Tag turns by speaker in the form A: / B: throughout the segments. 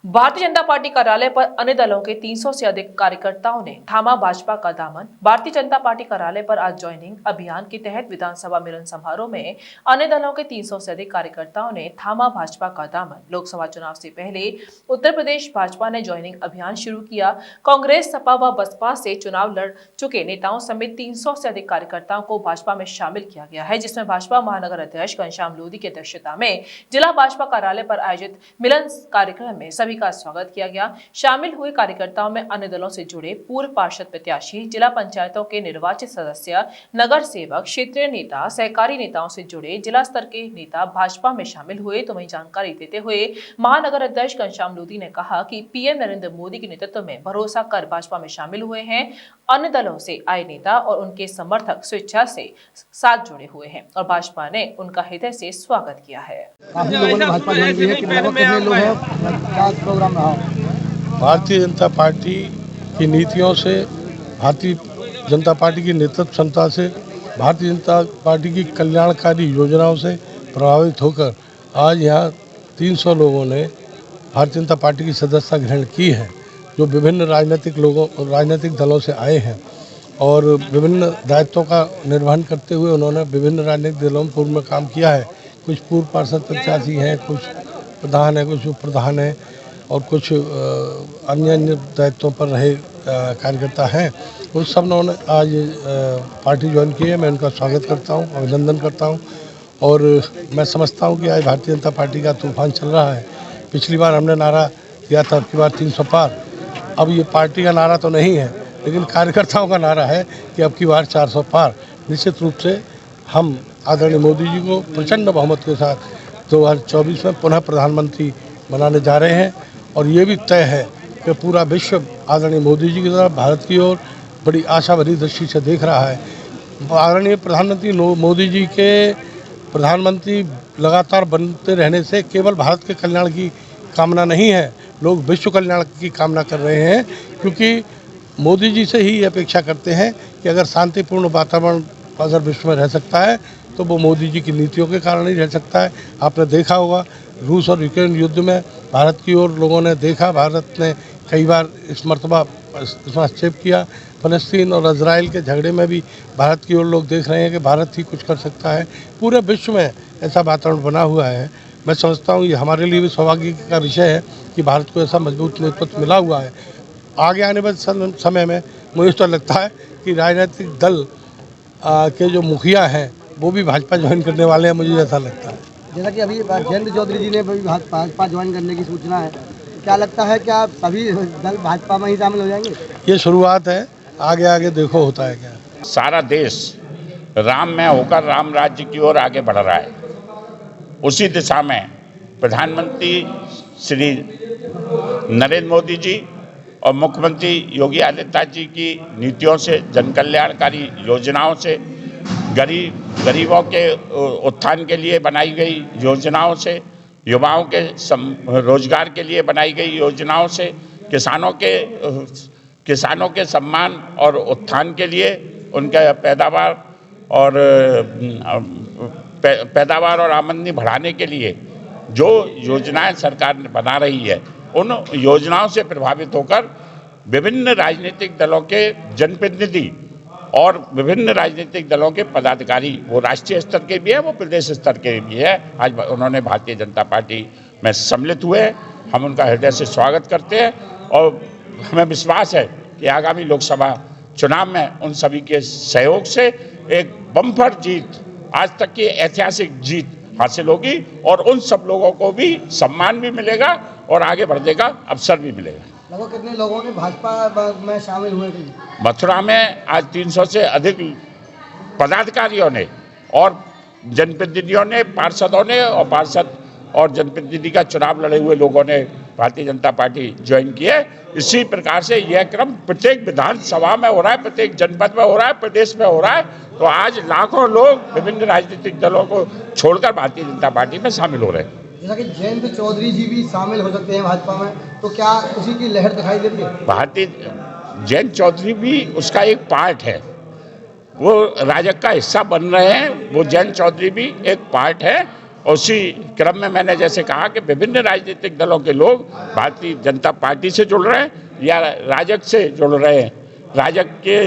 A: Bharatiya Janata party कार्यालय पर अन्य दलों के 300 से अधिक कार्यकर्ताओं ने थामा भाजपा का दामन। भारतीय जनता पार्टी कार्यालय पर आज ज्वाइनिंग अभियान के तहत विधानसभा मिलन समारोह में अन्य दलों के 300 से अधिक कार्यकर्ताओं ने थामा भाजपा का दामन। लोकसभा चुनाव से पहले उत्तर प्रदेश भाजपा ने ज्वाइनिंग अभियान शुरू किया। कांग्रेस, सपा व बसपा से चुनाव लड़ चुके नेताओं समेत 300 से अधिक कार्यकर्ताओं को भाजपा में शामिल किया गया है, जिसमें भाजपा महानगर अध्यक्ष घनश्याम लोधी की अध्यक्षता में जिला भाजपा कार्यालय पर आयोजित मिलन कार्यक्रम में सभी का स्वागत किया गया। शामिल हुए कार्यकर्ताओं में अन्य दलों से जुड़े पूर्व पार्षद प्रत्याशी, जिला पंचायतों के निर्वाचित सदस्य, नगर सेवक, क्षेत्रीय नेता, सहकारी नेताओं से जुड़े जिला स्तर के नेता भाजपा में शामिल हुए। तो वहीं जानकारी देते हुए महानगर अध्यक्ष घनश्याम लोधी ने कहा कि पीएम नरेंद्र मोदी के नेतृत्व में भरोसा कर भाजपा में शामिल हुए हैं। अन्य दलों से आए नेता और उनके समर्थक स्वेच्छा से साथ जुड़े हुए हैं और भाजपा ने उनका हृदय से स्वागत किया है।
B: काफी लोगों ने भाजपा ज्वाइन की है, कितने लोग हैं, क्या प्रोग्राम रहा?
C: भारतीय जनता पार्टी की नीतियों से, भारतीय जनता पार्टी की नेतृत्व क्षमता से, भारतीय जनता पार्टी की कल्याणकारी योजनाओं से प्रभावित होकर आज यहाँ 300 लोगों ने भारतीय जनता पार्टी की सदस्यता ग्रहण की है, जो विभिन्न राजनीतिक दलों से आए हैं और विभिन्न दायित्वों का निर्वहन करते हुए उन्होंने विभिन्न राजनीतिक दलों में पूर्व में काम किया है। कुछ पूर्व पार्षद प्रत्याशी हैं, कुछ प्रधान हैं, कुछ उप प्रधान हैं और कुछ अन्य दायित्वों पर रहे कार्यकर्ता हैं। उस सब ने आज पार्टी ज्वाइन की है। मैं उनका स्वागत करता हूं, अभिनंदन करता हूं और मैं समझता हूं कि आज भारतीय जनता पार्टी का तूफान चल रहा है। पिछली बार हमने नारा दिया था, अब की बार 300 पार। अब ये पार्टी का नारा तो नहीं है, लेकिन कार्यकर्ताओं का नारा है कि अब की बार 400 पार। निश्चित रूप से हम आदरणीय मोदी जी को प्रचंड बहुमत के साथ 2024 में पुनः प्रधानमंत्री बनाने जा रहे हैं और ये भी तय है कि पूरा विश्व आदरणीय मोदी जी की तरफ, भारत की ओर बड़ी आशा भरी दृष्टि से देख रहा है। आदरणीय प्रधानमंत्री मोदी जी के प्रधानमंत्री लगातार बनते रहने से केवल भारत के कल्याण की कामना नहीं है, लोग विश्व कल्याण की कामना कर रहे हैं, क्योंकि मोदी जी से ही अपेक्षा करते हैं कि अगर शांतिपूर्ण वातावरण अगर विश्व में रह सकता है तो वो मोदी जी की नीतियों के कारण ही रह सकता है। आपने देखा होगा रूस और यूक्रेन युद्ध में भारत की ओर लोगों ने देखा, भारत ने कई बार इस मर्तबा हस्तक्षेप किया। फलस्तीन और इजराइल के झगड़े में भी भारत की ओर लोग देख रहे हैं कि भारत ही कुछ कर सकता है। पूरे विश्व में ऐसा वातावरण बना हुआ है। मैं समझता हूँ ये हमारे लिए भी सौभाग्य का विषय है कि भारत को ऐसा मजबूत नेतृत्व मिला हुआ है। आगे आने वाले समय में मुझे तो लगता है कि राजनीतिक दल के जो मुखिया हैं वो भी भाजपा ज्वाइन करने वाले हैं, मुझे ऐसा लगता है।
B: जैसा कि अभी जयंत चौधरी जी ने भी भाजपा ज्वाइन करने की सूचना है, क्या लगता है क्या सभी दल भाजपा में ही शामिल हो जाएंगे?
C: ये शुरुआत है, आगे आगे देखो होता है क्या।
D: सारा देश राम में होकर राम राज्य की ओर आगे बढ़ रहा है। उसी दिशा में प्रधानमंत्री श्री नरेंद्र मोदी जी और मुख्यमंत्री योगी आदित्यनाथ जी की नीतियों से, जन कल्याणकारी योजनाओं से, गरीबों के उत्थान के लिए बनाई गई योजनाओं से, युवाओं के रोजगार के लिए बनाई गई योजनाओं से, किसानों के सम्मान और उत्थान के लिए, उनके पैदावार और आमदनी बढ़ाने के लिए जो योजनाएं सरकार बना रही है, उन योजनाओं से प्रभावित होकर विभिन्न राजनीतिक दलों के जनप्रतिनिधि और विभिन्न राजनीतिक दलों के पदाधिकारी, वो राष्ट्रीय स्तर के भी है, वो प्रदेश स्तर के भी है, आज उन्होंने भारतीय जनता पार्टी में सम्मिलित हुए हैं। हम उनका हृदय से स्वागत करते हैं और हमें विश्वास है कि आगामी लोकसभा चुनाव में उन सभी के सहयोग से एक बम्पर जीत, आज तक की ऐतिहासिक जीत हासिल होगी और उन सब लोगों को भी सम्मान भी मिलेगा और आगे बढ़ने का अवसर भी मिलेगा।
B: लगभग कितने लोगों ने भाजपा में शामिल हुए थे?
D: मथुरा में आज 300 से अधिक पदाधिकारियों ने और जनप्रतिनिधियों ने, पार्षदों ने और पार्षद और जनप्रतिनिधि का चुनाव लड़े हुए लोगों ने भारतीय जनता पार्टी ज्वाइन की है। इसी प्रकार से यह क्रम प्रत्येक विधानसभा में हो रहा है, प्रत्येक जनपद में हो रहा है, प्रदेश में हो रहा है। तो आज लाखों लोग विभिन्न राजनीतिक दलों को छोड़कर भारतीय जनता पार्टी में शामिल हो रहे हैं।
B: जैसा कि जयंत चौधरी जी भी शामिल हो सकते हैं भाजपा में, तो क्या उसी की लहर दिखाई देती है?
D: जयंत चौधरी भी उसका एक पार्ट है, वो राजग का हिस्सा बन रहे हैं। वो जयंत चौधरी भी एक पार्ट है उसी क्रम में मैंने जैसे कहा कि विभिन्न राजनीतिक दलों के लोग भारतीय जनता पार्टी से जुड़ रहे हैं या राजग से जुड़ रहे हैं, राजग के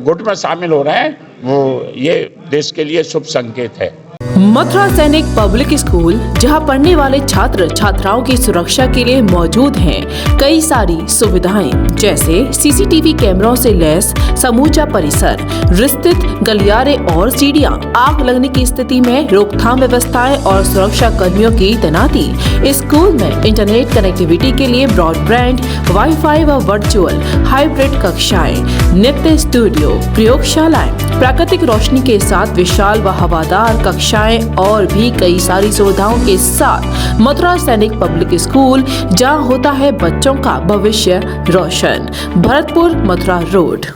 D: गुट में शामिल हो रहे हैं, वो ये देश के लिए शुभ संकेत है।
A: मथुरा सैनिक पब्लिक स्कूल, जहां पढ़ने वाले छात्र छात्राओं की सुरक्षा के लिए मौजूद हैं कई सारी सुविधाएं, जैसे सीसीटीवी कैमरों से लैस समूचा परिसर, विस्तृत गलियारे और सीढ़ियां, आग लगने की स्थिति में रोकथाम व्यवस्थाएं और सुरक्षा कर्मियों की तैनाती। स्कूल में इंटरनेट कनेक्टिविटी के लिए ब्रॉडबैंड, वाईफाई व वर्चुअल हाइब्रिड कक्षाएं, नृत्य स्टूडियो, प्रयोगशालाएं, प्राकृतिक रोशनी के साथ विशाल व हवादार कक्षाएं और भी कई सारी सुविधाओं के साथ मथुरा सैनिक पब्लिक स्कूल, जहां होता है बच्चों का भविष्य रोशन। भरतपुर मथुरा रोड।